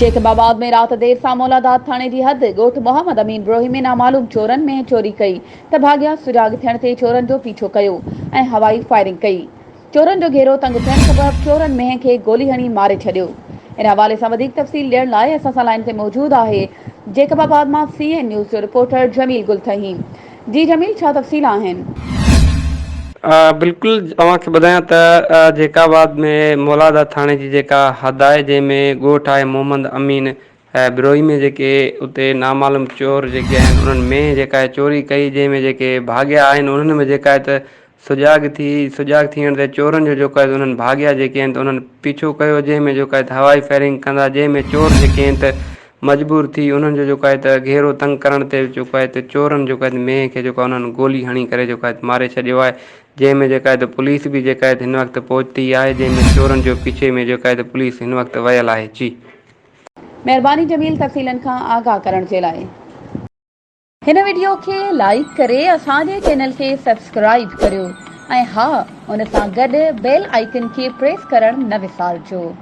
जेकबाबाद में रात देर सां मौलादाद थाणे जी हद ॻोठ मोहम्मद अमीन ब्रोही में नामालूम चोरनि में चोरी कई त भाॻिया सुजाॻ थियण ते चोरनि जो पीछो कयो ऐं हवाई फायरिंग कई। चोरनि जो घेरो तंग थियण सबबि चोरनि मेंह खे गोली हणी मारे छॾियो। इन हवाले सां वधीक तफ़सील ॾियण लाइ असां सां लाइन ते मौजूदु आहे जेकबाबाद मां CN न्यूज़ जो रिपोर्टर जमील गुल थहीम। जी जमील, छा तफ़सील आहिनि? बिल्कुलु तव्हांखे ॿुधायां त जेकाबाद में मौलादाद थाणे जी जेका हद आहे जंहिंमें ॻोठु आहे मोहम्मद अमीन बिरोही में जेके उते नामालूम चोर जेके आहिनि उन्हनि में जेका आहे चोरी कई, जंहिंमें जेके भाॻिया आहिनि उन्हनि में जेका आहे त सुजाॻ थियण ते चोरनि जो जेको आहे उन्हनि भाॻिया जेके आहिनि त उन्हनि पीछो कयो, जंहिंमें जेको आहे त हवाई फायरिंग कंदा, जंहिंमें चोर जेके आहिनि त मजबूर थी उन्हनि जो जेको आहे त घेरो तंग करण ते जेको आहे त चोरनि जेको आहे मेंह खे जेको आहे उन्हनि गोली हणी करे जेको आहे मारे छॾियो आहे, जंहिंमें जेका आहे त पुलिस बि जेका आहे हिन वक़्तु पहुती आहे, जंहिंमें चोरनि जो पीछे में जेका आहे त पुलिस हिन वक़्तु वियल आहे। जी महिरबानी जमील तफ़सीलनि खां आगाह करण जे लाइ। हिन वीडियो खे लाइक करे असांजे चैनल खे सब्सक्राइब करियो ऐं हा, उन सां गॾु बेल आइकन खे प्रेस करण न विसारिजो।